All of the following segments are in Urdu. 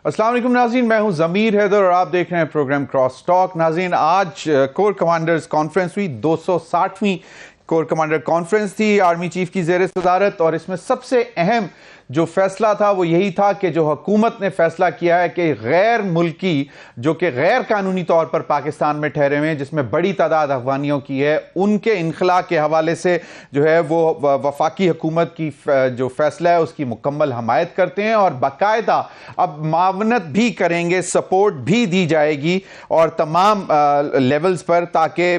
السلام علیکم ناظرین، میں ہوں ضمیر حیدر اور آپ دیکھ رہے ہیں پروگرام کراس ٹاک۔ ناظرین، آج کور کمانڈرز کانفرنس ہوئی، 260ویں کور کمانڈر کانفرنس تھی آرمی چیف کی زیر صدارت، اور اس میں سب سے اہم جو فیصلہ تھا وہ یہی تھا کہ جو حکومت نے فیصلہ کیا ہے کہ غیر ملکی جو کہ غیر قانونی طور پر پاکستان میں ٹھہرے ہوئے ہیں، جس میں بڑی تعداد افغانیوں کی ہے، ان کے انخلاء کے حوالے سے جو ہے وہ وفاقی حکومت کی جو فیصلہ ہے اس کی مکمل حمایت کرتے ہیں، اور باقاعدہ اب معاونت بھی کریں گے، سپورٹ بھی دی جائے گی اور تمام لیولز پر، تاکہ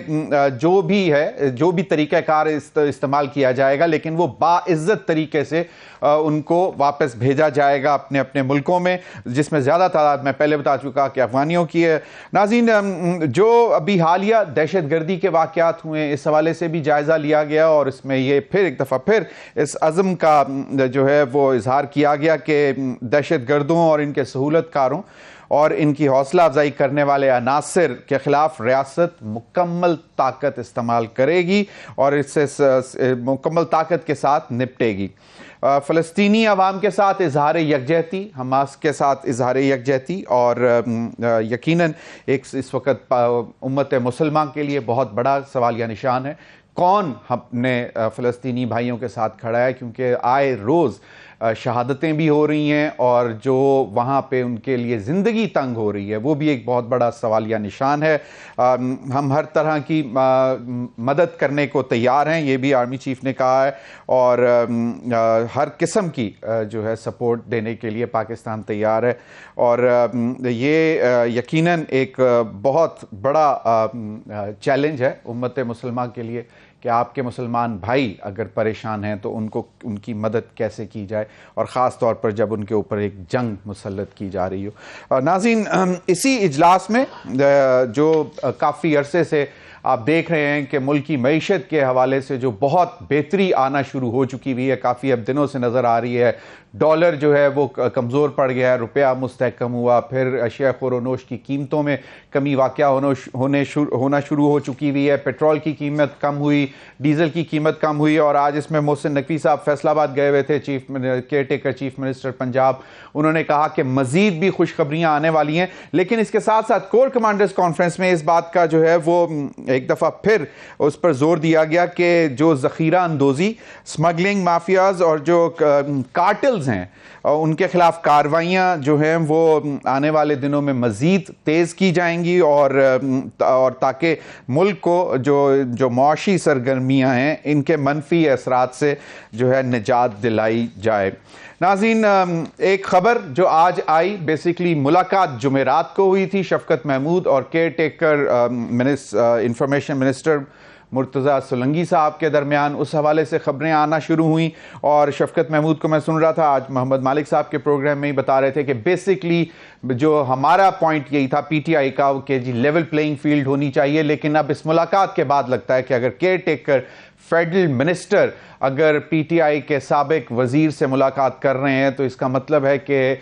جو بھی ہے جو بھی طریقہ کار استعمال کیا جائے گا لیکن وہ باعزت طریقے سے ان کو واپس بھیجا جائے گا اپنے اپنے ملکوں میں، جس میں زیادہ تعداد میں پہلے بتا چکا کہ افغانیوں کی ہے۔ ناظرین، جو ابھی حالیہ دہشت گردی کے واقعات ہوئے اس حوالے سے بھی جائزہ لیا گیا، اور اس میں یہ پھر ایک دفعہ پھر اس عزم کا جو ہے وہ اظہار کیا گیا کہ دہشت گردوں اور ان کے سہولت کاروں اور ان کی حوصلہ افزائی کرنے والے عناصر کے خلاف ریاست مکمل طاقت استعمال کرے گی اور اس سے مکمل طاقت کے ساتھ نپٹے گی۔ فلسطینی عوام کے ساتھ اظہار یکجہتی، حماس کے ساتھ اظہار یکجہتی، اور یقیناً اس وقت امت مسلمہ کے لیے بہت بڑا سوالیہ نشان ہے کون اپنے فلسطینی بھائیوں کے ساتھ کھڑا ہے، کیونکہ آئے روز شہادتیں بھی ہو رہی ہیں اور جو وہاں پہ ان کے لیے زندگی تنگ ہو رہی ہے وہ بھی ایک بہت بڑا سوالیہ نشان ہے۔ ہم ہر طرح کی مدد کرنے کو تیار ہیں، یہ بھی آرمی چیف نے کہا ہے، اور ہر قسم کی جو ہے سپورٹ دینے کے لیے پاکستان تیار ہے، اور یہ یقیناً ایک بہت بڑا چیلنج ہے امت مسلمہ کے لیے کہ آپ کے مسلمان بھائی اگر پریشان ہیں تو ان کی مدد کیسے کی جائے، اور خاص طور پر جب ان کے اوپر ایک جنگ مسلط کی جا رہی ہو۔ ناظرین، اسی اجلاس میں جو کافی عرصے سے آپ دیکھ رہے ہیں کہ ملک کی معیشت کے حوالے سے جو بہت بہتری آنا شروع ہو چکی ہوئی ہے، کافی اب دنوں سے نظر آ رہی ہے، ڈالر جو ہے وہ کمزور پڑ گیا ہے، روپیہ مستحکم ہوا، پھر اشیاء خور و نوش کی قیمتوں میں کمی واقع ہونا شروع ہو چکی ہوئی ہے، پیٹرول کی قیمت کم ہوئی، ڈیزل کی قیمت کم ہوئی، اور آج اس میں محسن نقوی صاحب فیصل آباد گئے ہوئے تھے، care taker chief minister Punjab, انہوں نے کہا کہ مزید بھی خوشخبریاں آنے والی ہیں۔ لیکن اس کے ساتھ ساتھ کور کمانڈرز کانفرنس میں اس بات کا جو ہے وہ ایک دفعہ پھر اس پر زور دیا گیا کہ جو ذخیرہ اندوزی، سمگلنگ مافیاز اور جو کارٹلز ہیں ان کے خلاف کارروائیاں جو ہیں وہ آنے والے دنوں میں مزید تیز کی جائیں گی، اور تاکہ ملک کو جو معاشی سرگرمیاں ہیں ان کے منفی اثرات سے جو ہے نجات دلائی جائے۔ ناظرین، ایک خبر جو آج آئی، بیسیکلی ملاقات جمعرات کو ہوئی تھی شفقت محمود اور care taker information minister Murtaza Solangi صاحب کے درمیان، اس حوالے سے خبریں آنا شروع ہوئیں، اور شفقت محمود کو میں سن رہا تھا آج محمد مالک صاحب کے پروگرام میں ہی بتا رہے تھے کہ بیسیکلی جو ہمارا پوائنٹ یہی تھا پی ٹی آئی کا کہ جی لیول پلینگ فیلڈ ہونی چاہیے، لیکن اب اس ملاقات کے بعد لگتا ہے کہ اگر کیئر ٹیکر فیڈرل منسٹر اگر پی ٹی آئی کے سابق وزیر سے ملاقات کر رہے ہیں تو اس کا مطلب ہے کہ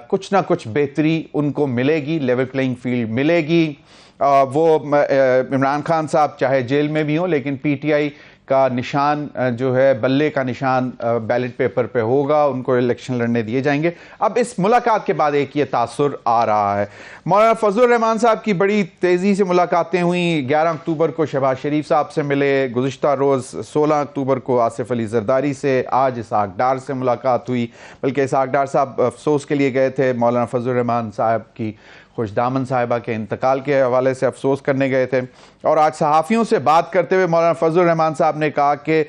کچھ نہ کچھ بہتری ان کو ملے گی، لیول پلینگ فیلڈ ملے گی۔ وہ عمران خان صاحب چاہے جیل میں بھی ہوں لیکن پی ٹی آئی کا نشان جو ہے بلے کا نشان بیلٹ پیپر پہ ہوگا، ان کو الیکشن لڑنے دیے جائیں گے۔ اب اس ملاقات کے بعد ایک یہ تاثر آ رہا ہے، مولانا فضل الرحمان صاحب کی بڑی تیزی سے ملاقاتیں ہوئیں، 11 اکتوبر کو شہباز شریف صاحب سے ملے، گزشتہ روز 16 اکتوبر کو آصف علی زرداری سے، آج اسحاق ڈار سے ملاقات ہوئی، بلکہ اسحاق ڈار صاحب افسوس کے لیے گئے تھے، مولانا فضل الرحمان صاحب کی خوش دامن صاحبہ کے انتقال کے حوالے سے افسوس کرنے گئے تھے، اور آج صحافیوں سے بات کرتے ہوئے مولانا فضل الرحمان صاحب نے کہا کہ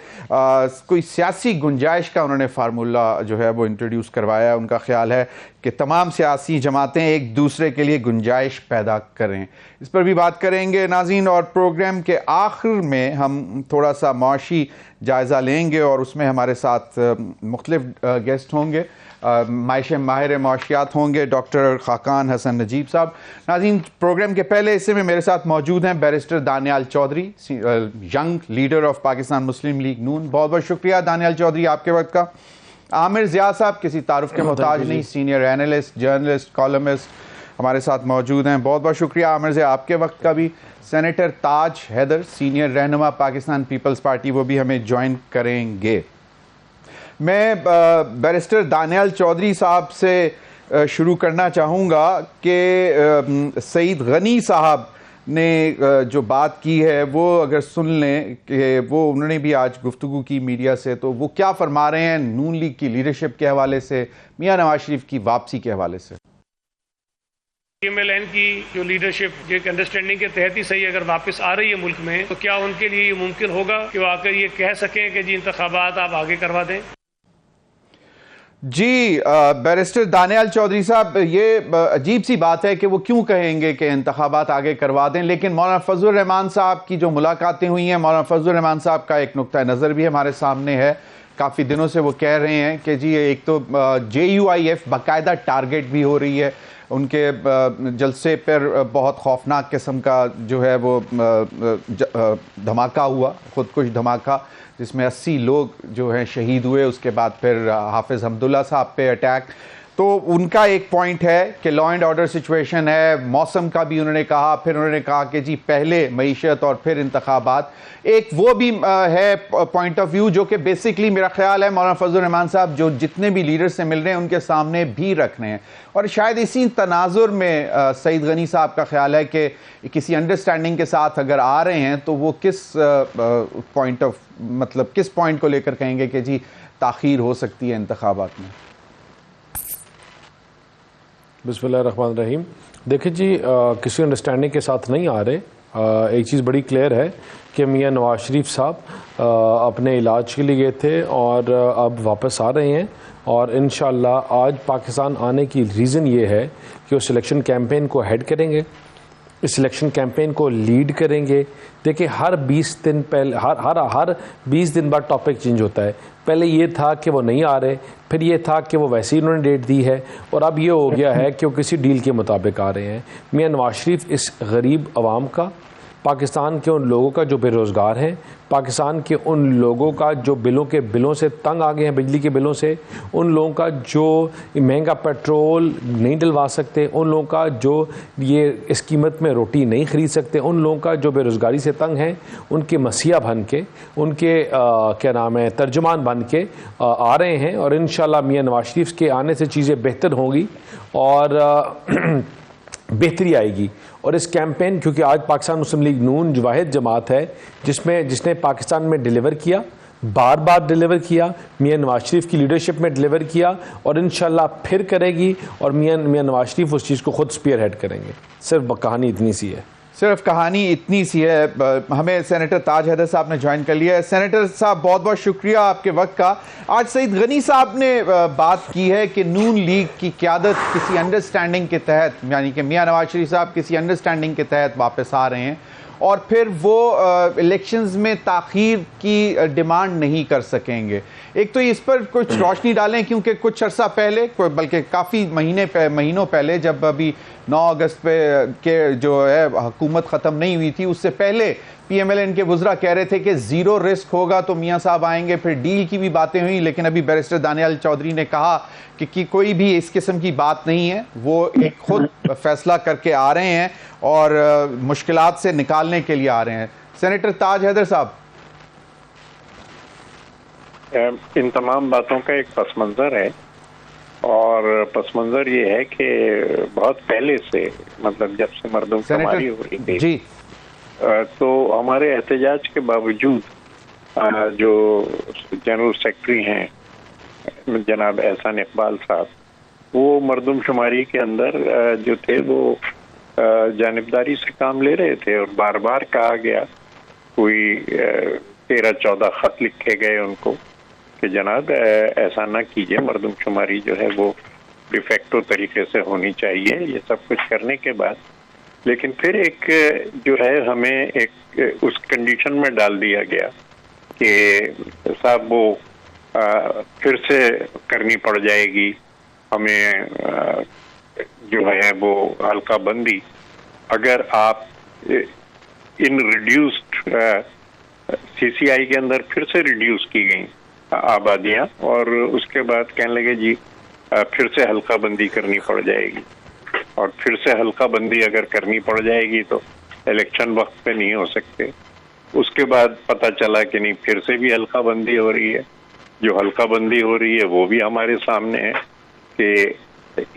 کوئی سیاسی گنجائش کا انہوں نے فارمولہ جو ہے وہ انٹروڈیوس کروایا، ان کا خیال ہے کہ تمام سیاسی جماعتیں ایک دوسرے کے لیے گنجائش پیدا کریں، اس پر بھی بات کریں گے ناظرین، اور پروگرام کے آخر میں ہم تھوڑا سا معاشی جائزہ لیں گے اور اس میں ہمارے ساتھ مختلف گیسٹ ہوں گے، ماہر معاشیات ہوں گے ڈاکٹر خاقان حسن نجیب صاحب۔ ناظرین، پروگرام کے پہلے حصے میں میرے ساتھ موجود ہیں barrister Daniyal Chaudhry, young leader of Pakistan Muslim League Noon, بہت بہت شکریہ دانیال چودھری آپ کے وقت کا۔ عامر ضیاء صاحب کسی تعارف کے محتاج نہیں، سینئر اینالسٹ، جرنلسٹ، کالمسٹ ہمارے ساتھ موجود ہیں، بہت بہت شکریہ عامر ضیاء آپ کے وقت کا بھی۔ سینیٹر تاج حیدر، سینئر رہنما پاکستان پیپلز پارٹی، وہ بھی ہمیں جوائن کریں گے۔ میں بیرسٹر دانیال چودھری صاحب سے شروع کرنا چاہوں گا کہ سعید غنی صاحب نے جو بات کی ہے وہ اگر سن لیں کہ وہ انہوں نے بھی آج گفتگو کی میڈیا سے، تو وہ کیا فرما رہے ہیں نون لیگ کی لیڈرشپ کے حوالے سے، میاں نواز شریف کی واپسی کے حوالے سے۔ MLN کی جو لیڈرشپ ایک انڈرسٹینڈنگ کے تحت ہی صحیح اگر واپس آ رہی ہے ملک میں، تو کیا ان کے لیے یہ ممکن ہوگا کہ وہ آ کر یہ کہہ سکیں کہ جی انتخابات آپ آگے کروا دیں؟ جی بیرسٹر دانیال چودھری صاحب، یہ عجیب سی بات ہے کہ وہ کیوں کہیں گے کہ انتخابات آگے کروا دیں، لیکن مولانا فضل الرحمان صاحب کی جو ملاقاتیں ہوئی ہیں، مولانا فضل الرحمان صاحب کا ایک نقطہ نظر بھی ہمارے سامنے ہے۔ کافی دنوں سے وہ کہہ رہے ہیں کہ جی ایک تو JUIF باقاعدہ ٹارگٹ بھی ہو رہی ہے، ان کے جلسے پر بہت خوفناک قسم کا جو ہے وہ دھماکہ ہوا، خودکش دھماکہ، جس میں 80 لوگ جو ہیں شہید ہوئے، اس کے بعد پھر حافظ حمداللہ صاحب پہ اٹیک۔ تو ان کا ایک پوائنٹ ہے کہ لا اینڈ آرڈر سچویشن ہے، موسم کا بھی انہوں نے کہا، پھر انہوں نے کہا کہ جی پہلے معیشت اور پھر انتخابات۔ ایک وہ بھی ہے پوائنٹ آف ویو جو کہ بیسکلی میرا خیال ہے مولانا فضل الرحمان صاحب جو جتنے بھی لیڈر سے مل رہے ہیں ان کے سامنے بھی رکھ رہے ہیں، اور شاید اسی تناظر میں سعید غنی صاحب کا خیال ہے کہ کسی انڈرسٹینڈنگ کے ساتھ اگر آ رہے ہیں تو وہ کس پوائنٹ آف مطلب کس پوائنٹ کو لے کر کہیں گے کہ جی تاخیر ہو سکتی ہے انتخابات میں۔ بسم اللہ الرحمن الرحیم۔ دیکھیں جی کسی انڈرسٹینڈنگ کے ساتھ نہیں آ رہے۔ ایک چیز بڑی کلیئر ہے کہ میاں نواز شریف صاحب اپنے علاج کے لیے گئے تھے اور اب واپس آ رہے ہیں، اور انشاءاللہ آج پاکستان آنے کی ریزن یہ ہے کہ وہ سلیکشن کیمپین کو ہیڈ کریں گے، اس سلیکشن کیمپین کو لیڈ کریں گے۔ دیکھیں ہر 20 دن پہلے ہر 20 دن بعد ٹاپک چینج ہوتا ہے۔ پہلے یہ تھا کہ وہ نہیں آ رہے، پھر یہ تھا کہ وہ ویسے ہی انہوں نے ڈیٹ دی ہے، اور اب یہ ہو گیا ہے کہ وہ کسی ڈیل کے مطابق آ رہے ہیں۔ میاں نواز شریف اس غریب عوام کا، پاکستان کے ان لوگوں کا جو بے روزگار ہیں، پاکستان کے ان لوگوں کا جو بلوں سے تنگ آ گئے ہیں، بجلی کے بلوں سے، ان لوگوں کا جو مہنگا پیٹرول نہیں ڈلوا سکتے، ان لوگوں کا جو یہ اس قیمت میں روٹی نہیں خرید سکتے، ان لوگوں کا جو بے روزگاری سے تنگ ہیں، ان کے مسیح بن کے، ان کے کیا نام ہے ترجمان بن کے آ رہے ہیں، اور انشاءاللہ میاں نواز شریف کے آنے سے چیزیں بہتر ہوں گی اور بہتری آئے گی۔ اور اس کیمپین، کیونکہ آج پاکستان مسلم لیگ نون جو واحد جماعت ہے جس نے پاکستان میں ڈیلیور کیا، بار بار ڈیلیور کیا، میاں نواز شریف کی لیڈرشپ میں ڈیلیور کیا، اور انشاءاللہ پھر کرے گی، اور میاں نواز شریف اس چیز کو خود سپیئر ہیڈ کریں گے۔ صرف کہانی اتنی سی ہے، صرف کہانی اتنی سی ہے۔ ہمیں سینیٹر تاج حیدر صاحب نے جوائن کر لیا ہے۔ سینیٹر صاحب بہت بہت شکریہ آپ کے وقت کا۔ آج سعید غنی صاحب نے بات کی ہے کہ نون لیگ کی قیادت کسی انڈرسٹینڈنگ کے تحت، یعنی کہ میاں نواز شریف صاحب کسی انڈرسٹینڈنگ کے تحت واپس آ رہے ہیں، اور پھر وہ الیکشنز میں تاخیر کی ڈیمانڈ نہیں کر سکیں گے۔ ایک تو اس پر کچھ روشنی ڈالیں، کیونکہ کچھ عرصہ پہلے، بلکہ کافی مہینوں پہلے، جب ابھی 9 اگست پہ کے جو ہے حکومت ختم نہیں ہوئی تھی، اس سے پہلے PMLN کے وزراء کہہ رہے تھے کہ زیرو رسک ہوگا تو میاں صاحب آئیں گے، پھر ڈیل کی بھی باتیں ہوئیں، لیکن ابھی بیرسٹر دانیال چودھری نے کہا کہ کوئی بھی اس قسم کی بات نہیں ہے، وہ ایک خود فیصلہ کر کے آ رہے ہیں اور مشکلات سے نکالنے کے لیے آ رہے ہیں۔ سینیٹر تاج حیدر صاحب، ان تمام باتوں کا ایک پس منظر ہے، اور پس منظر یہ ہے کہ بہت پہلے سے، مطلب جب سے مردم شماری ہو رہی تھی، تو ہمارے احتجاج کے باوجود جو جنرل سیکرٹری ہیں جناب احسان اقبال صاحب، وہ مردم شماری کے اندر جو تھے وہ جانبداری سے کام لے رہے تھے، اور بار بار کہا گیا، کوئی 13-14 خط لکھے گئے ان کو کہ جناب ایسا نہ کیجئے، مردم شماری جو ہے وہ ڈیفیکٹو طریقے سے ہونی چاہیے۔ یہ سب کچھ کرنے کے بعد لیکن پھر ایک جو ہے ہمیں ایک اس کنڈیشن میں ڈال دیا گیا کہ صاحب وہ پھر سے کرنی پڑ جائے گی، ہمیں جو ہے وہ حلقہ بندی، اگر آپ ان ریڈیوسڈ CCI کے اندر پھر سے ریڈیوس کی گئیں آبادیاں، اور اس کے بعد کہنے لگے جی پھر سے حلقہ بندی کرنی پڑ جائے گی، اور پھر سے حلقہ بندی اگر کرنی پڑ جائے گی تو الیکشن وقت پہ نہیں ہو سکتے۔ اس کے بعد پتہ چلا کہ نہیں، پھر سے بھی حلقہ بندی ہو رہی ہے۔ جو حلقہ بندی ہو رہی ہے وہ بھی ہمارے سامنے ہے کہ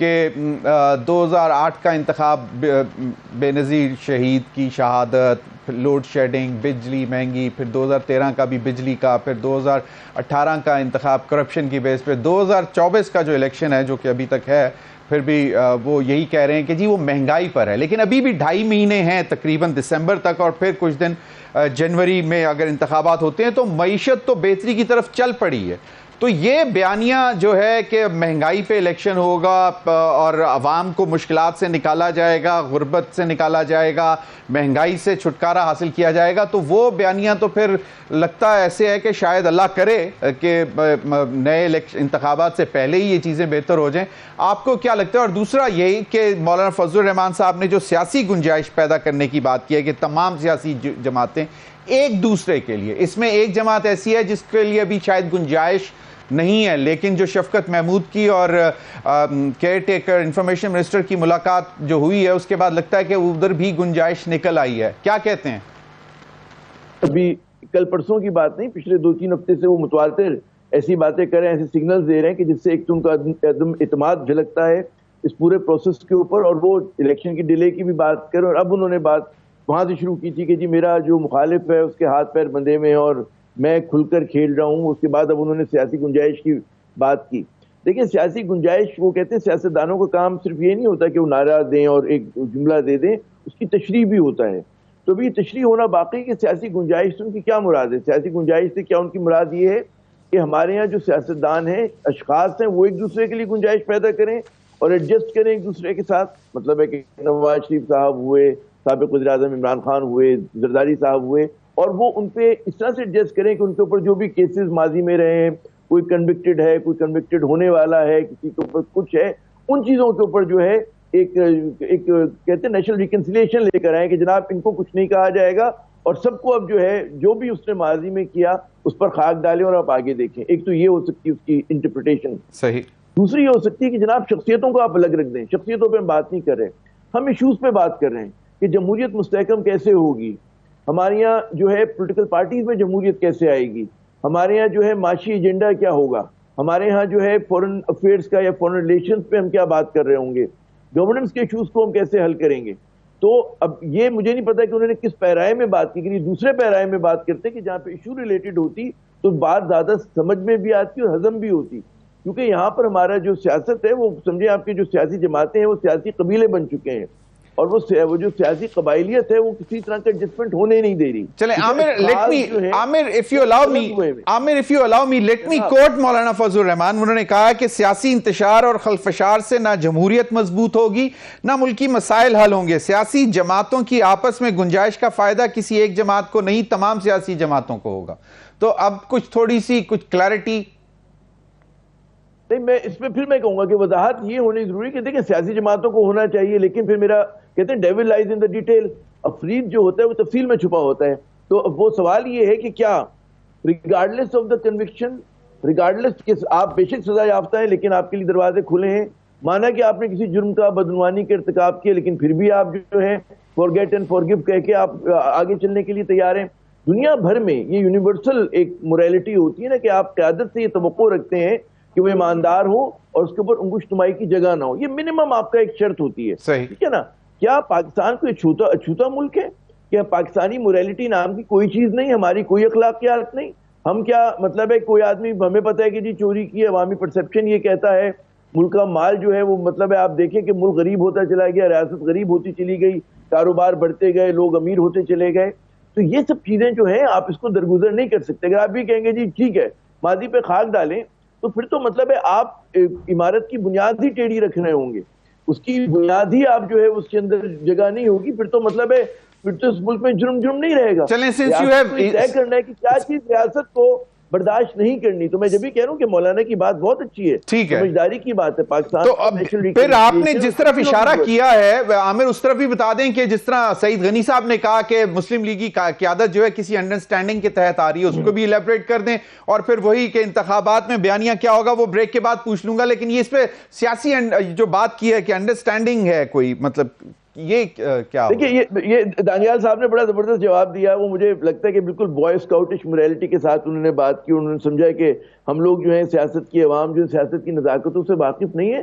کہ 2008 کا انتخاب بے نظیر شہید کی شہادت، لوڈ شیڈنگ، بجلی مہنگی، پھر 2013 کا بھی بجلی کا، پھر 2018 کا انتخاب کرپشن کی بیس پہ، 2024 کا جو الیکشن ہے جو کہ ابھی تک ہے پھر بھی وہ یہی کہہ رہے ہیں کہ جی وہ مہنگائی پر ہے، لیکن ابھی بھی 2.5 مہینے ہیں تقریباً دسمبر تک، اور پھر کچھ دن جنوری میں اگر انتخابات ہوتے ہیں تو معیشت تو بہتری کی طرف چل پڑی ہے۔ تو یہ بیانیہ جو ہے کہ مہنگائی پہ الیکشن ہوگا اور عوام کو مشکلات سے نکالا جائے گا، غربت سے نکالا جائے گا، مہنگائی سے چھٹکارا حاصل کیا جائے گا، تو وہ بیانیہ تو پھر لگتا ایسے ہے کہ شاید اللہ کرے کہ نئے انتخابات سے پہلے ہی یہ چیزیں بہتر ہو جائیں۔ آپ کو کیا لگتا ہے؟ اور دوسرا یہی کہ مولانا فضل الرحمان صاحب نے جو سیاسی گنجائش پیدا کرنے کی بات کی ہے کہ تمام سیاسی جماعتیں ایک دوسرے کے لیے، اس میں ایک جماعت ایسی ہے جس کے لیے ابھی شاید گنجائش نہیں ہے، لیکن جو شفقت محمود کی اور کیئر ٹیکر انفارمیشن منسٹر کی ملاقات جو ہوئی ہے اس کے بعد لگتا ہے کہ ادھر بھی گنجائش نکل آئی ہے، کیا کہتے ہیں؟ ابھی کل پرسوں کی بات نہیں، پچھلے 2-3 ہفتے سے وہ متواتر ایسی باتیں کر رہے ہیں، ایسے سگنلز دے رہے ہیں کہ جس سے ایک تو ان کا عدم اعتماد جھلکتا ہے اس پورے پروسیس کے اوپر، اور وہ الیکشن کی ڈیلے کی بھی بات کریں، اور اب انہوں نے بات وہاں سے شروع کی تھی کہ جی میرا جو مخالف ہے اس کے ہاتھ پیر بندھے میں اور میں کھل کر کھیل رہا ہوں۔ اس کے بعد اب انہوں نے سیاسی گنجائش کی بات کی۔ دیکھیں سیاسی گنجائش، وہ کہتے ہیں سیاستدانوں کا کام صرف یہ نہیں ہوتا کہ وہ نعرہ دیں اور ایک جملہ دے دیں، اس کی تشریح بھی ہوتا ہے۔ تو بھی تشریح ہونا باقی کہ سیاسی گنجائش سے ان کی کیا مراد ہے۔ سیاسی گنجائش سے کیا ان کی مراد یہ ہے کہ ہمارے ہاں جو سیاستدان ہیں، اشخاص ہیں، وہ ایک دوسرے کے لیے گنجائش پیدا کریں اور ایڈجسٹ کریں ایک دوسرے کے ساتھ۔ مطلب ہے کہ نواز شریف صاحب ہوئے، سابق وزیر اعظم عمران خان ہوئے، زرداری صاحب ہوئے، اور وہ ان پہ اس طرح سے ایڈجسٹ کریں کہ ان کے اوپر جو بھی کیسز ماضی میں رہے ہیں، کوئی کنوکٹڈ ہے، کوئی کنوکٹڈ ہونے والا ہے، کسی کے اوپر کچھ ہے، ان چیزوں کے اوپر جو ہے ایک کہتے ہیں نیشنل ریکنسیلیشن لے کر آئے کہ جناب ان کو کچھ نہیں کہا جائے گا، اور سب کو اب جو ہے جو بھی اس نے ماضی میں کیا اس پر خاک ڈالیں اور آپ آگے دیکھیں۔ ایک تو یہ ہو سکتی ہے اس کی انٹرپریٹیشن۔ صحیح۔ دوسری یہ ہو سکتی ہے کہ جناب شخصیتوں کو آپ الگ رکھ دیں، شخصیتوں پہ ہم بات نہیں کر رہے، ہم ایشوز پہ بات کر رہے ہیں کہ جمہوریت مستحکم کیسے ہوگی، ہمارے یہاں جو ہے پولیٹیکل پارٹیز میں جمہوریت کیسے آئے گی، ہمارے یہاں جو ہے معاشی ایجنڈا کیا ہوگا، ہمارے ہاں جو ہے فورن افیئرز کا یا فورن ریلیشنز پہ ہم کیا بات کر رہے ہوں گے، گورننس کے ایشوز کو ہم کیسے حل کریں گے۔ تو اب یہ مجھے نہیں پتا کہ انہوں نے کس پیرائے میں بات کی، دوسرے پیرائے میں بات کرتے کہ جہاں پہ ایشو ریلیٹڈ ہوتی تو بات زیادہ سمجھ میں بھی آتی اور ہضم بھی ہوتی، کیونکہ یہاں پر ہمارا جو سیاست ہے وہ سمجھے آپ کی جو سیاسی جماعتیں ہیں وہ سیاسی قبیلے بن چکے ہیں، اور وہ جو سیاسی قبائلیت ہے وہ کسی طرح کا ایڈجسٹمنٹ ہونے نہیں دے رہی۔ چلیں عامر if you allow me let me quote مولانا فضل الرحمان۔ انہوں نے کہا کہ سیاسی انتشار اور خلفشار سے نہ جمہوریت مضبوط ہوگی نہ ملکی مسائل حل ہوں گے، سیاسی جماعتوں کی آپس میں گنجائش کا فائدہ کسی ایک جماعت کو نہیں، تمام سیاسی جماعتوں کو ہوگا۔ تو اب کچھ تھوڑی سی کلیئرٹی نہیں، میں اس میں پھر میں کہوں گا کہ وضاحت یہ ہونی ضروری کہ دیکھیں سیاسی جماعتوں کو ہونا چاہیے، لیکن پھر میرا کہتے ہیں ڈیول لائز ان دی ڈیٹیل، افرید جو ہوتا ہے وہ تفصیل میں چھپا ہوتا ہے۔ تو اب وہ سوال یہ ہے کہ کیا regardless of the conviction, regardless کہ آپ بے شک سزا یافتہ ہیں لیکن آپ کے لیے دروازے کھلے ہیں، مانا کہ آپ نے کسی جرم کا بدعنوانی کا ارتکاب کیا لیکن پھر بھی آپ جو ہے فارگیٹ اینڈ فارگیو کہہ کے آپ آگے چلنے کے لیے تیار ہیں۔ دنیا بھر میں یہ یونیورسل ایک موریلٹی ہوتی ہے نا کہ آپ قیادت سے یہ توقع رکھتے ہیں کہ وہ ایماندار ہو اور اس کے اوپر انگشت نمائی کی جگہ نہ ہو، یہ منیمم آپ کا ایک شرط ہوتی ہے، ٹھیک ہے نا۔ کیا پاکستان کوئی اچھوتا ملک ہے؟ کیا پاکستانی موریلٹی نام کی کوئی چیز نہیں، ہماری کوئی اخلاقیات نہیں؟ ہم کیا مطلب ہے کوئی آدمی ہمیں پتہ ہے کہ جی چوری کی، عوامی پرسپشن یہ کہتا ہے، ملک کا مال جو ہے وہ مطلب ہے آپ دیکھیں کہ ملک غریب ہوتا چلا گیا، ریاست غریب ہوتی چلی گئی، کاروبار بڑھتے گئے، لوگ امیر ہوتے چلے گئے۔ تو یہ سب چیزیں جو ہیں آپ اس کو درگزر نہیں کر سکتے۔ اگر آپ بھی کہیں گے جی ٹھیک ہے ماضی پہ خاک ڈالیں، تو پھر تو مطلب ہے آپ عمارت کی بنیاد ہی ٹیڑھی رکھ رہے ہوں گے، اس کی بنیاد ہی آپ جو ہے اس کے اندر جگہ نہیں ہوگی، پھر تو مطلب ہے پھر تو اس ملک میں جرم نہیں رہے گا۔ چلیں طے کرنا ہے کہ کیا چیز ریاست کو برداشت نہیں کرنی۔ تو میں جب بھی کہہ رہا ہوں کہ مولانا کی بات بہت اچھی ہے، ٹھیک ہے، سمجھداری کی بات ہے۔ پاکستان تو اب پھر آپ نے جس طرف اشارہ کیا ہے عامر، اس طرف بھی بتا دیں کہ جس طرح سعید غنی صاحب نے کہا کہ مسلم لیگ کی قیادت جو ہے کسی انڈرسٹینڈنگ کے تحت آ رہی ہے، اس کو بھی الیبریٹ کر دیں، اور پھر وہی کہ انتخابات میں بیانیہ کیا ہوگا وہ بریک کے بعد پوچھ لوں گا، لیکن یہ اس پہ سیاسی جو بات کی ہے کہ انڈرسٹینڈنگ ہے کوئی، مطلب یہ کیا ہوگا؟ دیکھیے یہ دانیال صاحب نے بڑا زبردست جواب دیا، وہ مجھے لگتا ہے کہ بالکل بوائے اسکاؤٹش موریلٹی کے ساتھ انہوں نے بات کی، انہوں نے سمجھا کہ ہم لوگ جو ہیں سیاست کی عوام جو سیاست کی نزاکتوں سے واقف نہیں ہے۔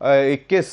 21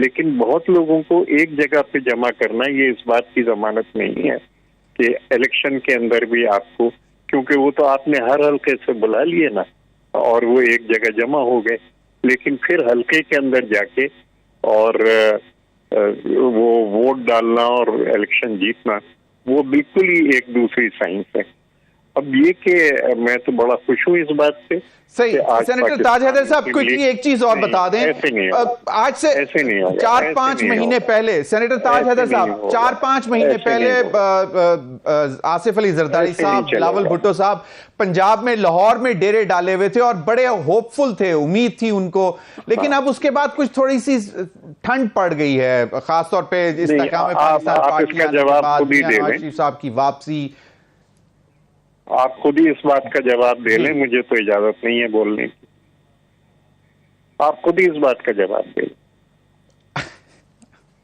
لیکن بہت لوگوں کو ایک جگہ پہ جمع کرنا یہ اس بات کی ضمانت نہیں ہے کہ الیکشن کے اندر بھی آپ کو، کیونکہ وہ تو آپ نے ہر حلقے سے بلا لیے نا اور وہ ایک جگہ جمع ہو گئے، لیکن پھر حلقے کے اندر جا کے اور وہ ووٹ ڈالنا اور الیکشن جیتنا وہ بالکل ہی ایک دوسری سائنس ہے۔ اب یہ کہ میں تو بڑا خوش ہوں اس بات سے۔ صحیح، سینیٹر تاج حیدر صاحب کوئکلی ایک چیز اور بتا دیں، آج سے 4-5 مہینے پہلے سینیٹر تاج حیدر صاحب 4-5 مہینے پہلے آصف علی زرداری صاحب، بلاول بھٹو صاحب پنجاب میں لاہور میں ڈیرے ڈالے ہوئے تھے اور بڑے ہوپ فل تھے، امید تھی ان کو، لیکن اب اس کے بعد کچھ تھوڑی سی ٹھنڈ پڑ گئی ہے، خاص طور پہ استحکام پاکستان پارٹی آنے کے بعد نواز شریف صاحب کی واپسی۔ آپ خود ہی اس بات کا جواب دے لیں، مجھے تو اجازت نہیں ہے بولنے کی، آپ خود ہی اس بات کا جواب دے لیں،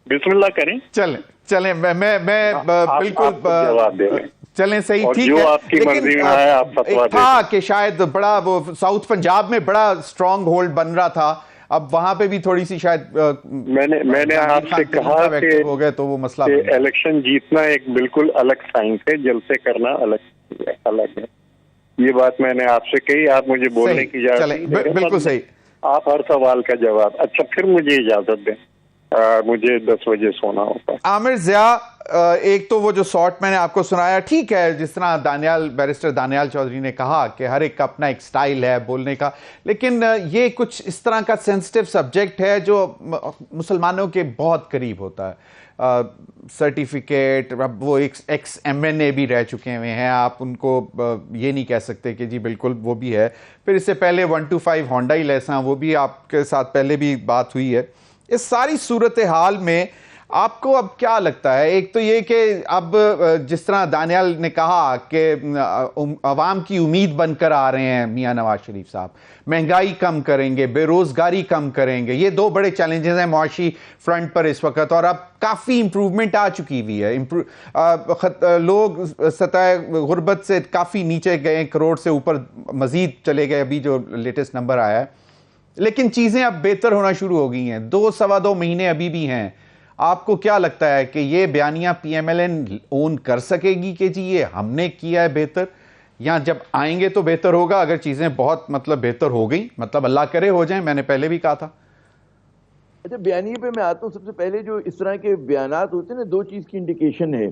بسم اللہ کریں۔ چلیں میں بالکل جواب دے لیں، چلیں صحیح ٹھیک جو ہے، آپ کی مرضی میں آیا آپ فتویٰ دیں۔ تھا کہ شاید بڑا وہ ساؤتھ پنجاب میں بڑا اسٹرانگ ہولڈ بن رہا تھا، اب وہاں پہ بھی تھوڑی سی شاید میں نے آپ سے کہا کہ ہو گئے تو وہ مسئلہ الیکشن جیتنا ایک بالکل الگ سائنس ہے، جلسے کرنا الگ ہے، یہ بات میں نے آپ سے کہی، آپ مجھے بولنے کی اجازت بالکل صحیح، آپ ہر سوال کا جواب۔ اچھا پھر مجھے اجازت دیں، مجھے 10 بجے سونا ہوتا۔ عامر ضیاء، ایک تو وہ جو سارٹ میں نے آپ کو سنایا ٹھیک ہے، جس طرح بیرسٹر دانیال چودھری نے کہا کہ ہر ایک کا اپنا ایک سٹائل ہے بولنے کا، لیکن یہ کچھ اس طرح کا سینسٹیو سبجیکٹ ہے جو مسلمانوں کے بہت قریب ہوتا ہے، سرٹیفکیٹ، اب وہ ایکس ایم این اے بھی رہ چکے ہوئے ہیں، آپ ان کو یہ نہیں کہہ سکتے کہ جی بالکل وہ بھی ہے، پھر اس سے پہلے 125 ہونڈا لیساں وہ بھی آپ کے ساتھ پہلے بھی بات ہوئی ہے۔ اس ساری صورتحال میں آپ کو اب کیا لگتا ہے؟ ایک تو یہ کہ اب جس طرح دانیال نے کہا کہ عوام کی امید بن کر آ رہے ہیں میاں نواز شریف صاحب، مہنگائی کم کریں گے، بے روزگاری کم کریں گے، یہ 2 بڑے چیلنجز ہیں معاشی فرنٹ پر اس وقت، اور اب کافی امپروومنٹ آ چکی ہوئی ہے، لوگ سطح غربت سے کافی نیچے گئے، کروڑ سے اوپر مزید چلے گئے ابھی جو لیٹسٹ نمبر آیا ہے، لیکن چیزیں اب بہتر ہونا شروع ہو گئی ہیں، 2-2.25 مہینے ابھی بھی ہیں۔ آپ کو کیا لگتا ہے کہ یہ بیانیہ پی ایم ایل این اون کر سکے گی کہ جی یہ ہم نے کیا ہے بہتر، یا جب آئیں گے تو بہتر ہوگا اگر چیزیں بہت بہتر ہو گئی، اللہ کرے ہو جائیں، میں نے پہلے بھی کہا تھا۔ اچھا بیانیے پہ میں آتا ہوں، سب سے پہلے جو اس طرح کے بیانات ہوتے ہیں نا، 2 چیز کی انڈیکیشن ہے۔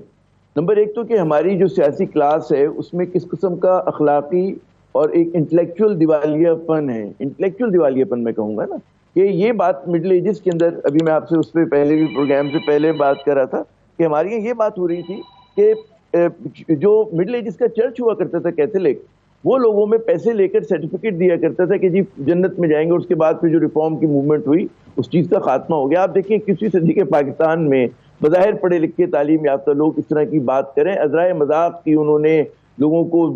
نمبر 1 تو کہ ہماری جو سیاسی کلاس ہے اس میں کس قسم کا اخلاقی اور ایک انٹلیکچول دیوالیہ پن ہے، انٹلیکچول دیوالیہ پن میں کہوں گا نا، کہ یہ بات مڈل ایجز کے اندر، ابھی میں آپ سے اس پہ پہلے بھی پروگرام سے پہلے بات کر رہا تھا کہ ہمارے یہاں یہ بات ہو رہی تھی کہ جو مڈل ایجز کا چرچ ہوا کرتا تھا کیتھولک، وہ لوگوں میں پیسے لے کر سرٹیفکیٹ دیا کرتا تھا کہ جی جنت میں جائیں گے، اس کے بعد پھر جو ریفارم کی موومنٹ ہوئی اس چیز کا خاتمہ ہو گیا۔ آپ دیکھیں 21ویں صدی کے پاکستان میں بظاہر پڑھے لکھے تعلیم یافتہ لوگ اس طرح کی بات کریں، عذرائے مذاق کی انہوں نے لوگوں کو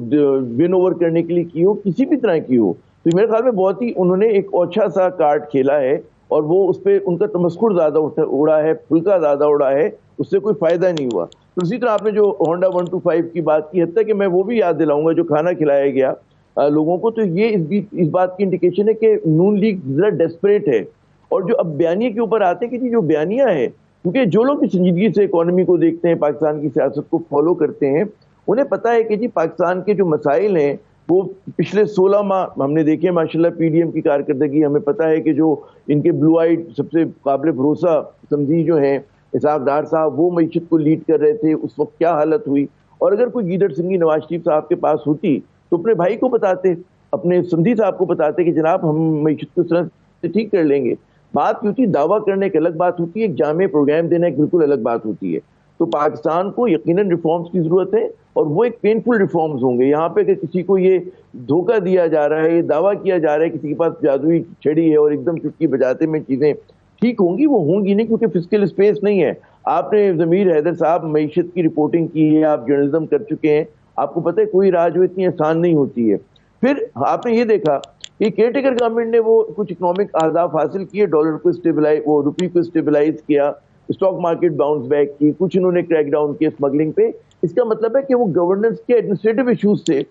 ون اوور کرنے کے لیے کی ہو، کسی بھی طرح کی ہو، تو میرے خیال میں بہت ہی انہوں نے ایک اوچھا سا کارڈ کھیلا ہے، اور وہ اس پہ ان کا تمسخر زیادہ اڑا ہے، پھلکا زیادہ اڑا ہے، اس سے کوئی فائدہ نہیں ہوا۔ تو اسی طرح آپ نے جو ہونڈا 125 کی بات کی، حتیٰ کہ میں وہ بھی یاد دلاؤں گا جو کھانا کھلایا گیا لوگوں کو، تو یہ اس بات کی انڈیکیشن ہے کہ نون لیگ ذرا ڈیسپریٹ ہے۔ اور جو اب بیانیے کے اوپر آتے ہیں کہ جو بیانیہ ہے، کیونکہ جو لوگ بھی سنجیدگی سے اکانومی کو دیکھتے ہیں، پاکستان کی سیاست کو فالو کرتے ہیں، انہیں پتہ ہے کہ جی پاکستان کے جو مسائل ہیں وہ پچھلے 16 ماہ ہم نے دیکھے، ماشاءاللہ پی ڈی ایم کی کارکردگی، ہمیں پتہ ہے کہ جو ان کے بلو آئیڈ سب سے قابل بھروسہ سمجھی جو ہیں اسحاق ڈار صاحب، وہ معیشت کو لیڈ کر رہے تھے، اس وقت کیا حالت ہوئی، اور اگر کوئی گیدڑ سنگھی نواز شریف صاحب کے پاس ہوتی تو اپنے بھائی کو بتاتے، اپنے سندھی صاحب کو بتاتے کہ جناب ہم معیشت کو اس طرح سے ٹھیک کر لیں گے۔ بات کی ہوتی دعویٰ کرنے ایک الگ بات ہوتی ہے، ایک جامع پروگرام دینا ایک بالکل الگ بات ہوتی ہے۔ تو پاکستان کو یقیناً ریفارمز کی ضرورت ہے، اور وہ ایک پینفل ریفارمز ہوں گے۔ یہاں پہ کہ کسی کو یہ دھوکہ دیا جا رہا ہے، یہ دعویٰ کیا جا رہا ہے کسی کے پاس جادوئی چھڑی ہے اور ایک دم چٹکی بجاتے میں چیزیں ٹھیک ہوں گی، وہ ہوں گی نہیں، کیونکہ فسکل اسپیس نہیں ہے۔ آپ نے ضمیر حیدر صاحب معیشت کی رپورٹنگ کی ہے، آپ جرنلزم کر چکے ہیں، آپ کو پتہ ہے کوئی راہ جو اتنی آسان نہیں ہوتی ہے۔ پھر آپ نے یہ دیکھا کہ کیئر ٹیکر گورنمنٹ نے وہ کچھ اکنامک اہداف حاصل کیے، ڈالر کو اسٹیبلائز، وہ روپی کو اسٹیبلائز کیا، اسٹاک مارکیٹ باؤنس بیک کی، کچھ انہوں نے کریک ڈاؤن کیا اسمگلنگ پہ۔ اس کا مطلب ہے کہ وہ گورننس کے ایڈمنسٹریٹو ایشوز تھے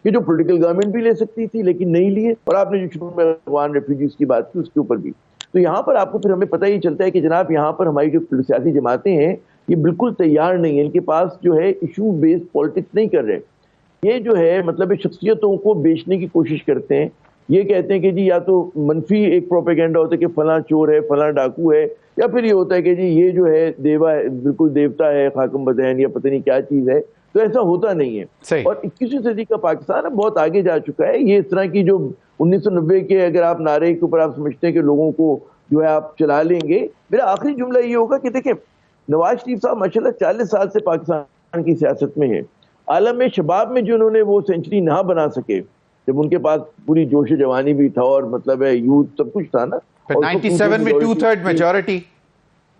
کہ جو پولیٹیکل گورنمنٹ بھی لے سکتی تھی لیکن نہیں لیے، اور آپ نے جو شروع میں افغان ریفیوجیز کی بات کی اس کے اوپر بھی۔ تو یہاں پر آپ کو پھر ہمیں پتہ ہی چلتا ہے کہ جناب یہاں پر ہماری جو سیاسی جماعتیں ہیں یہ بالکل تیار نہیں ہیں، ان کے پاس جو ہے ایشو بیسڈ پالیٹکس نہیں کر رہے، یہ جو ہے مطلب شخصیتوں کو بیچنے کی کوشش کرتے ہیں. یہ کہتے ہیں کہ جی یا تو منفی ایک پروپیگنڈا ہوتا ہے کہ فلاں چور ہے، فلاں ڈاکو ہے، یا پھر یہ ہوتا ہے کہ جی یہ جو ہے دیوا ہے، بالکل دیوتا ہے، خاکم بدین یا پتہ نہیں کیا چیز ہے. تو ایسا ہوتا نہیں ہے. اور 21ویں صدی کا پاکستان اب بہت آگے جا چکا ہے. یہ اس طرح کی جو 1990 کے اگر آپ نعرے کے اوپر آپ سمجھتے ہیں کہ لوگوں کو جو ہے آپ چلا لیں گے، میرا آخری جملہ یہ ہوگا کہ دیکھیں نواز شریف صاحب ماشاءاللہ 40 سال سے پاکستان کی سیاست میں ہیں. عالم شباب میں جو انہوں نے وہ سینچری نہ بنا سکے جب ان کے پاس پوری جوش و جوانی بھی تھا اور مطلب ہے یوتھ سب کچھ تھا نا. 97 میں 2/3 میجورٹی،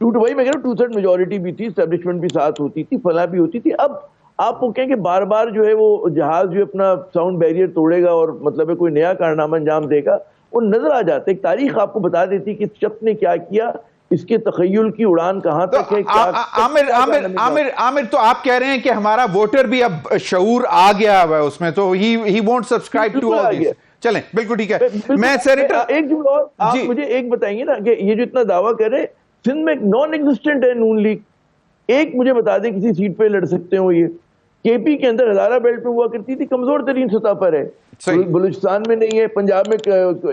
وہی میں کہہ رہا ہوں 2/3 میجورٹی بھی تھی، اسٹیبلشمنٹ بھی ساتھ ہوتی تھی، فلاں بھی ہوتی تھی. اب آپ وہ کہیں کہ بار بار جو ہے وہ جہاز جو اپنا ساؤنڈ بیریئر توڑے گا اور مطلب ہے کوئی نیا کارنامہ انجام دے گا، وہ نظر آ جاتا ہے. ایک تاریخ آپ کو بتا دیتی کہ اس شخص نے کیا کیا، اس کے تخیل کی اڑان کہاں تک ہے. عامر تو آپ کہہ رہے ہیں کہ ہمارا ووٹر بھی اب شعور آ گیا ہے اس میں، تو he won't subscribe to all this. چلیں بالکل ٹھیک ہے. میں سینیٹر ایک جملہ اور آپ مجھے ایک بتائیں گے نا کہ یہ جو اتنا دعویٰ کر رہے سندھ میں نان ایگزسٹنٹ ہے نون لیگ. ایک مجھے بتا دیں کسی سیٹ پہ لڑ سکتے ہو. یہ کے پی کے اندر ہزارہ بیلٹ پہ ہوا کرتی تھی، کمزور ترین سطح پر ہے. بلوچستان میں نہیں ہے، پنجاب میں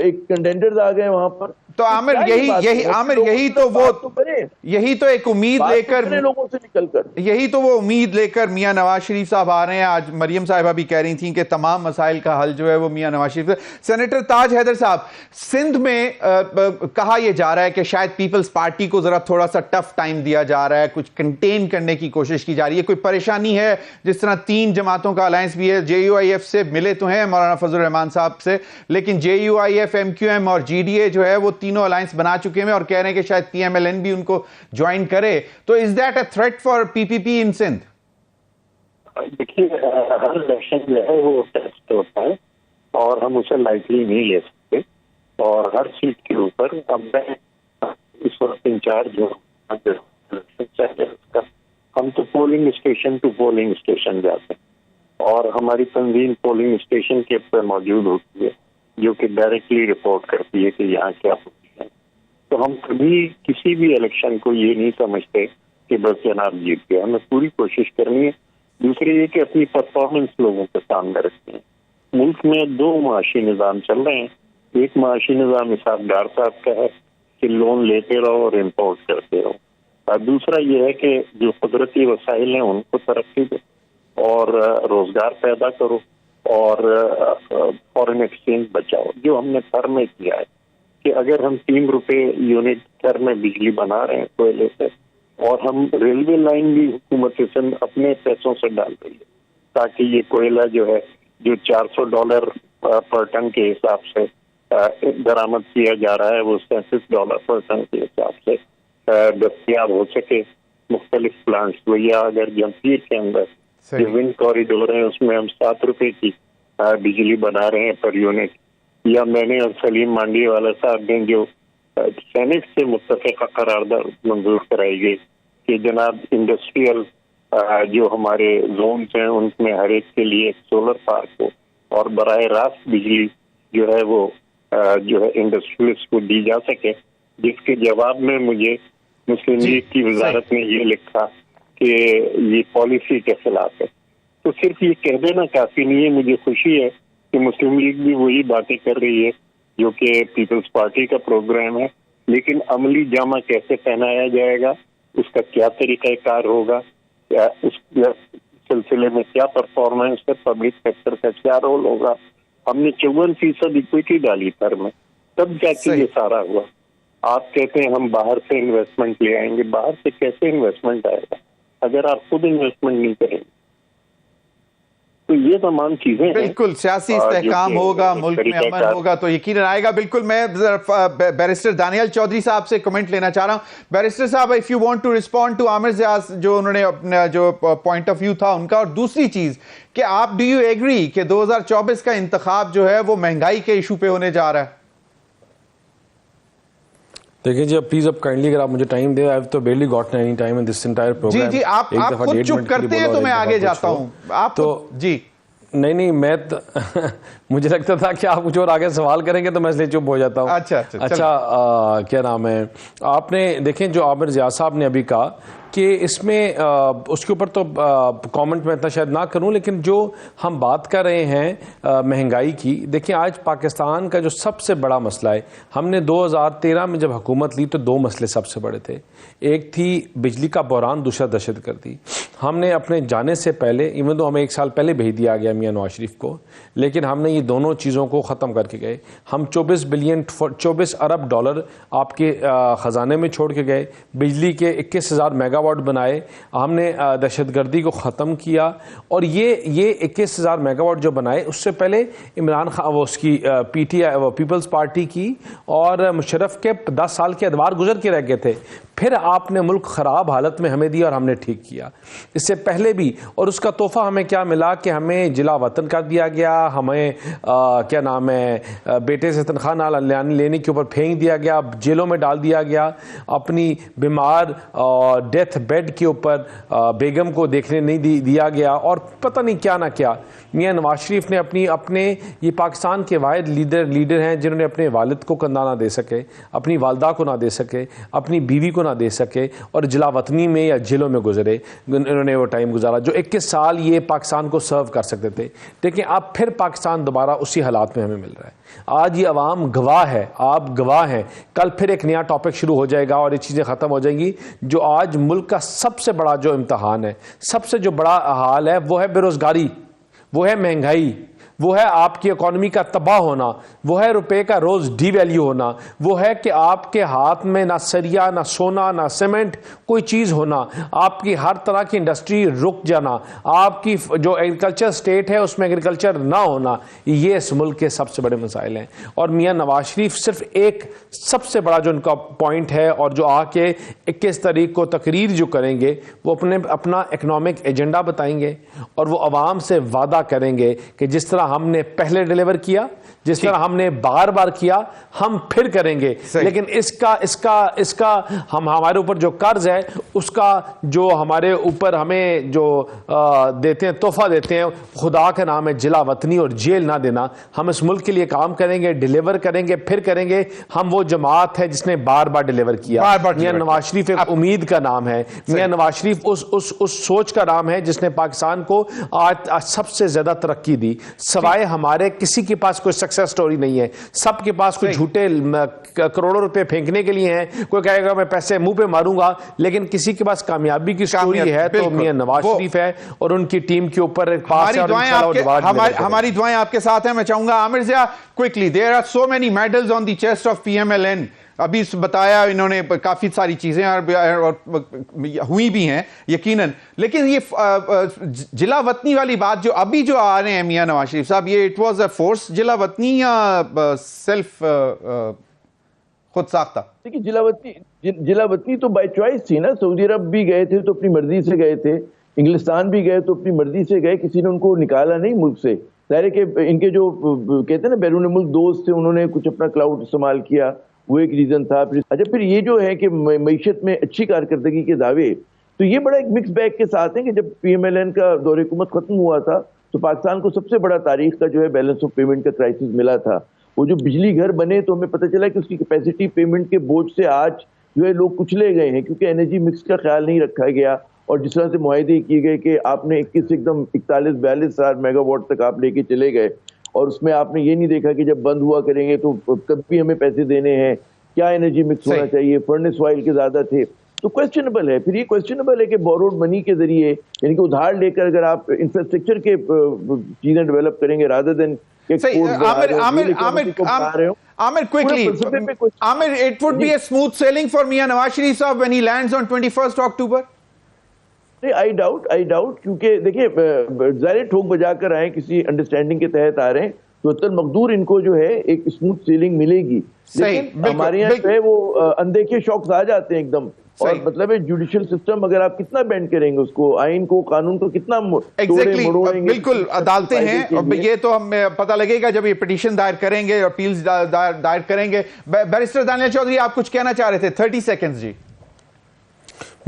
ایک کنٹینڈرز آ گئے وہاں پر. تو عامر یہی تو ایک امید لے کر لوگوں سے نکل کر یہی تو وہ امید لے کر میاں نواز شریف صاحب آ رہے ہیں. آج مریم صاحبہ بھی کہہ رہی تھیں کہ تمام مسائل کا حل جو ہے وہ میاں نواز شریف. سینیٹر تاج حیدر صاحب، سندھ میں کہا یہ جا رہا ہے کہ شاید پیپلز پارٹی کو ذرا تھوڑا سا ٹف ٹائم دیا جا رہا ہے، کچھ کنٹین کرنے کی کوشش کی جا رہی ہے. کوئی پریشانی ہے؟ جس طرح 3 جماعتوں کا الائنس بھی ہے، جے یو آئی ایف سے ملے تو ہیں مولانا فضل الرحمان صاحب سے، لیکن J U I F, M Q M اور جی ڈی اے جو ہے وہ تینوں الائنس بنا چکے ہیں اور کہہ رہے ہیں کہ شاید پی ایم ایل این بھی ان کو جوائن کرے. تو is that a threat for P P P in Sindh? دیکھیے ہر الیکشن جو ہے وہ ٹیسٹ ہوتا ہے اور ہم اسے لائٹلی نہیں لے سکتے. اور ہر سیٹ کے اوپر اب میں اس وقت انچارج ہوں، ہم تو polling station to polling station جاتے ہیں اور ہماری تنظیم پولنگ اسٹیشن کے پر موجود ہوتی ہے جو کہ ڈائریکٹلی رپورٹ کرتی ہے کہ یہاں کیا ہوتی ہے. تو ہم کبھی کسی بھی الیکشن کو یہ نہیں سمجھتے کہ بس جناب جیت گیا. ہمیں پوری کوشش کرنی ہے. دوسری یہ کہ اپنی پرفارمنس لوگوں کے سامنے رکھتے ہیں. ملک میں 2 معاشی نظام چل رہے ہیں. ایک معاشی نظام اسحاق ڈار صاحب کا ہے کہ لون لیتے رہو اور امپورٹ کرتے رہو. دوسرا یہ ہے کہ جو قدرتی وسائل ہیں ان کو ترقی دو اور روزگار پیدا کرو اور فارن ایکسچینج بچاؤ. جو ہم نے گھر میں کیا ہے کہ اگر ہم 3 روپے یونٹ گھر میں بجلی بنا رہے ہیں کوئلے سے، اور ہم ریلوے لائن بھی حکومت سندھ اپنے پیسوں سے ڈال رہی ہے تاکہ یہ کوئلہ جو ہے جو $400 پر ٹن کے حساب سے درآمد کیا جا رہا ہے وہ $37 پر ٹن کے حساب سے دستیاب ہو سکے. مختلف پلانٹس وہ یا اگر جمشید کے اندر جو ونڈ کوریڈور ہیں اس میں ہم 7 روپے کی بجلی بنا رہے ہیں پر یونٹ، یا میں نے اور سلیم مانڈی والا صاحب نے جو سینٹ سے متفقہ قرارداد منظور کرائی گئی کہ جناب انڈسٹریل جو ہمارے زونز ہیں ان میں ہر ایک کے لیے ایک سولر پارک ہو اور براہ راست بجلی جو ہے وہ جو ہے انڈسٹریلسٹ کو دی جا سکے. جس کے جواب میں مجھے مسلم لیگ کی وزارت نے یہ لکھا کہ یہ پالیسی کے خلاف ہے. تو صرف یہ کہہ دینا کافی نہیں ہے. مجھے خوشی ہے کہ مسلم لیگ بھی وہی باتیں کر رہی ہے جو کہ پیپلز پارٹی کا پروگرام ہے، لیکن عملی جامہ کیسے پہنایا جائے گا، اس کا کیا طریقہ کار ہوگا، اس سلسلے میں کیا پرفارمنس ہے، پبلک سیکٹر کا کیا رول ہوگا. ہم نے 54% اکویٹی ڈالی پر میں، تب جا کے یہ سارا ہوا. آپ کہتے ہیں ہم باہر سے انویسٹمنٹ لے آئیں گے. باہر سے کیسے انویسٹمنٹ آئے گا اگر آپ خود انویسٹمنٹ نہیں کریں گے؟ تو یہ تمام چیزیں بالکل سیاسی استحکام ہوگا، ملک میں امن ہوگا تو یقیناً آئے گا. بالکل. میں بیرسٹر دانیال چودھری صاحب سے کمنٹ لینا چاہ رہا ہوں. بیرسٹر صاحب if you want to respond to Aamir زیاض جو انہوں نے اپنا جو پوائنٹ آف ویو تھا ان کا. اور دوسری چیز کہ آپ ڈو یو ایگری کہ 2024 کا انتخاب جو ہے وہ مہنگائی کے ایشو پہ ہونے جا رہا ہے؟ دیکھیں جی اب پلیز اب کائنڈلی اگر آپ مجھے ٹائم دیں. I have to barely gotten any time in this entire program. جی آپ خود چپ کرتے ہیں تو میں آگے جاتا ہوں. آپ تو جی نہیں میں مجھے لگتا تھا کہ آپ کچھ اور آگے سوال کریں گے تو میں اس لیے چپ ہو جاتا ہوں. اچھا کیا نام ہے, آپ نے دیکھیں جو عامر ضیاء صاحب نے ابھی کہا کہ اس میں اس کے اوپر تو کامنٹ میں اتنا شاید نہ کروں, لیکن جو ہم بات کر رہے ہیں مہنگائی کی, دیکھیں آج پاکستان کا جو سب سے بڑا مسئلہ ہے, ہم نے 2013 میں جب حکومت لی تو 2 مسئلے سب سے بڑے تھے. ایک تھی بجلی کا بحران, دوسرا دہشت گردی. ہم نے اپنے جانے سے پہلے, ایون تو ہمیں 1 سال پہلے بھیج دیا گیا میاں نواز شریف کو, لیکن ہم نے یہ دونوں چیزوں کو ختم کر کے گئے. ہم 24 ارب ڈالر آپ کے خزانے میں چھوڑ کے گئے, بجلی کے 21,000 میگا واٹ بنائے, ہم نے دہشت گردی کو ختم کیا. اور یہ 21,000 میگا واٹ جو بنائے, اس سے پہلے عمران خان وہ اس کی P T I People's Party کی اور مشرف کے 10 سال کے ادوار گزر کے رہ گئے تھے. پھر آپ نے ملک خراب حالت میں ہمیں دیا اور ہم نے ٹھیک کیا. اس سے پہلے بھی, اور اس کا تحفہ ہمیں کیا ملا کہ ہمیں جلا وطن کر دیا گیا, ہمیں کیا نام ہے بیٹے سے تنخواہ نہ لینے کے اوپر پھینک دیا گیا, جیلوں میں ڈال دیا گیا, اپنی بیمار ڈیتھ بیڈ کے اوپر بیگم کو دیکھنے نہیں دیا گیا, اور پتہ نہیں کیا نہ کیا. میاں نواز شریف نے اپنے یہ پاکستان کے واحد لیڈر ہیں جنہوں نے اپنے والد کو کندھا نہ دے سکے, اپنی والدہ کو نہ دے سکے, اپنی بیوی کو نہ دے سکے, اور جلا وطنی میں یا جیلوں میں گزرے. انہوں نے وہ ٹائم گزارا جو 21 سال یہ پاکستان کو سرو کر سکتے تھے. لیکن اب پھر پاکستان دوبارہ اسی حالات میں ہمیں مل رہا ہے. آج یہ عوام گواہ ہے, آپ گواہ ہیں. کل پھر ایک نیا ٹاپک شروع ہو جائے گا اور یہ چیزیں ختم ہو جائیں گی. جو آج ملک کا سب سے بڑا جو امتحان ہے, سب سے جو بڑا حال ہے, وہ ہے بے روزگاری, وہ ہے مہنگائی, وہ ہے آپ کی اکانومی کا تباہ ہونا, وہ ہے روپے کا روز ڈی ویلیو ہونا, وہ ہے کہ آپ کے ہاتھ میں نہ سریا, نہ سونا, نہ سیمنٹ, کوئی چیز ہونا, آپ کی ہر طرح کی انڈسٹری رک جانا, آپ کی جو ایگریکلچر سٹیٹ ہے اس میں ایگریکلچر نہ ہونا. یہ اس ملک کے سب سے بڑے مسائل ہیں. اور میاں نواز شریف صرف ایک سب سے بڑا جو ان کا پوائنٹ ہے, اور جو آ کے 21 تاریخ کو تقریر جو کریں گے, وہ اپنا اکنامک ایجنڈا بتائیں گے, اور وہ عوام سے وعدہ کریں گے کہ جس طرح ہم نے پہلے ڈیلیور کیا, جس طرح ہم نے بار بار کیا, ہم پھر کریں گے. لیکن اس کا ہمارے اوپر جو قرض ہے, اس کا جو ہمارے اوپر ہمیں جو دیتے ہیں, تحفہ دیتے ہیں, خدا کا نام ہے جلا وطنی اور جیل نہ دینا. ہم اس ملک کے لیے کام کریں گے, ڈیلیور کریں گے, پھر کریں گے. ہم وہ جماعت ہے جس نے بار بار ڈیلیور کیا. میاں نواز شریف ایک امید کا نام ہے. میاں نواز شریف اس سوچ کا نام ہے جس نے پاکستان کو آج سب سے زیادہ ترقی دی. سوائے ہمارے کسی کے پاس کوئی سکسیس سٹوری نہیں ہے. سب کے پاس کوئی جھوٹے کروڑوں روپے پھینکنے کے لیے ہیں. کوئی کہے گا میں پیسے منہ پہ ماروں گا, لیکن کسی کے پاس کامیابی کی سٹوری ہے تو میاں نواز شریف ہے اور ان کی ٹیم کے اوپر ہماری دعائیں آپ کے ساتھ ہیں. میں چاہوں گا Aamir Zia quickly, there are so many medals on the chest of P M L N. ابھی بتایا انہوں نے کافی ساری چیزیں ہوئی بھی ہیں یقیناً, لیکن یہ جلا وطنی والی بات جو ابھی جو آ رہے ہیں میاں نواز شریف صاحب, یہ اٹ واز اے فورس جلا وطنی یا سیلف خود ساختہ؟ دیکھیے جلا وطنی تو بائی چوائس تھی نا. سعودی عرب بھی گئے تھے تو اپنی مرضی سے گئے تھے, انگلستان بھی گئے تو اپنی مرضی سے گئے, کسی نے ان کو نکالا نہیں ملک سے. ظاہر ہے کہ ان کے جو کہتے ہیں نا بیرون ملک دوست تھے, انہوں نے کچھ اپنا کلاؤڈ استعمال کیا, وہ ایک ریزن تھا. اچھا پھر یہ جو ہے کہ معیشت میں اچھی کارکردگی کے دعوے, تو یہ بڑا ایک مکس بیگ کے ساتھ ہیں کہ جب پی ایم ایل این کا دور حکومت ختم ہوا تھا تو پاکستان کو سب سے بڑا تاریخ کا جو ہے بیلنس آف پیمنٹ کا کرائسس ملا تھا. وہ جو بجلی گھر بنے تو ہمیں پتہ چلا کہ اس کی کیپیسٹی پیمنٹ کے بوجھ سے آج جو ہے لوگ کچلے گئے ہیں, کیونکہ انرجی مکس کا خیال نہیں رکھا گیا. اور جس طرح سے معاہدے کیے گئے کہ آپ نے 41 ہزار میگا واٹ تک آپ لے کے چلے گئے, اور اس میں آپ نے یہ نہیں دیکھا کہ جب بند ہوا کریں گے تو کب بھی ہمیں پیسے دینے ہیں, کیا انرجی مکس ہونا چاہیے, فرنس آئل کے زیادہ تھے. تو کوسچنبل ہے. پھر یہ کوسچنبل ہے کہ بوروڈ منی کے ذریعے, یعنی کہ ادھار لے کر اگر آپ انفراسٹرکچر کے چیزیں ڈیولپ کریں گے rather than Amir, quickly, Amir, it would be a smooth sailing for Mian Nawaz Sharif Sahab when he lands on 21st October? I doubt, کیونکہ دیکھیں ظاہر ٹھوک بجا کر آئے, کسی انڈرسٹینڈنگ کے تحت آ رہے ہیں, تو اتر مقدور ان کو جو ہے ایک اسموتھ سیلنگ ملے گی. لیکن ہمارے یہاں جو ہے وہ اندیکھے شوق آ جاتے ہیں ایک دم, اور مطلب ہے جوڈیشل سسٹم اگر آپ کتنا بینڈ کریں گے اس کو, آئین کو, قانون کو کتنا مڑوڑیں گے. بالکل عدالتیں ہیں, اور یہ تو ہمیں پتہ لگے گا جب یہ پٹیشن دائر کریں گے, اپیلز دائر کریں گے. بیرسٹر دانیال چودھری, آپ کچھ کہنا چاہ رہے تھے, 30 سیکنڈز. جی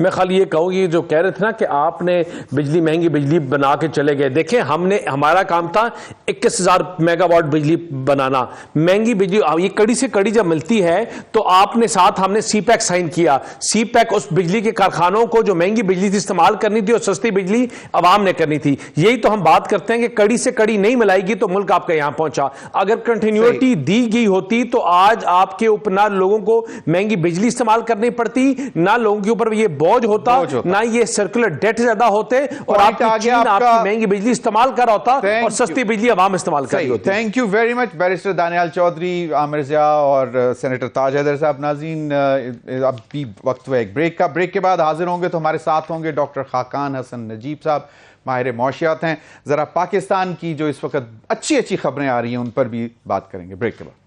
میں خالی یہ کہوں گی جو کہہ رہے تھے نا کہ آپ نے بجلی مہنگی بجلی بنا کے چلے گئے، دیکھیں ہمارا کام تھا 21,000 میگا واٹ بجلی بنانا، مہنگی بجلی یہ کڑی سے کڑی جب ملتی ہے تو آپ نے ساتھ ہم نے سی پیک سائن کیا، سی پیک اس بجلی کے کارخانوں کو جو مہنگی بجلی تھی استعمال کرنی تھی اور سستی بجلی عوام نے کرنی تھی، یہی تو ہم بات کرتے ہیں کہ کڑی سے کڑی نہیں ملائے گی تو ملک آپ کا یہاں پہنچا، اگر کنٹینیوٹی دی گئی ہوتی تو آج آپ کے اوپر نہ لوگوں کو مہنگی بجلی استعمال کرنی پڑتی، نہ لوگوں کے اوپر یہ بوجھ ہوتا، نہ یہ سرکولر ڈیٹ زیادہ ہوتے، اور آپ کی چین آپ کی مہنگی بجلی استعمال کر رہا ہوتا اور سستی بجلی عوام استعمال کر رہی ہوتی۔ Thank you very much barrister Daniyal Chaudhry, Aamir Zia اور سینیٹر تاج حیدر صاحب۔ ناظرین اب بھی وقت ہوا ایک بریک کا، بریک کے بعد حاضر ہوں گے تو ہمارے ساتھ ہوں گے ڈاکٹر خاقان حسن نجیب صاحب، ماہر معاشیات ہیں، ذرا پاکستان کی جو اس وقت اچھی خبریں آ رہی ہیں ان پر بھی بات کریں گے بریک کے بعد۔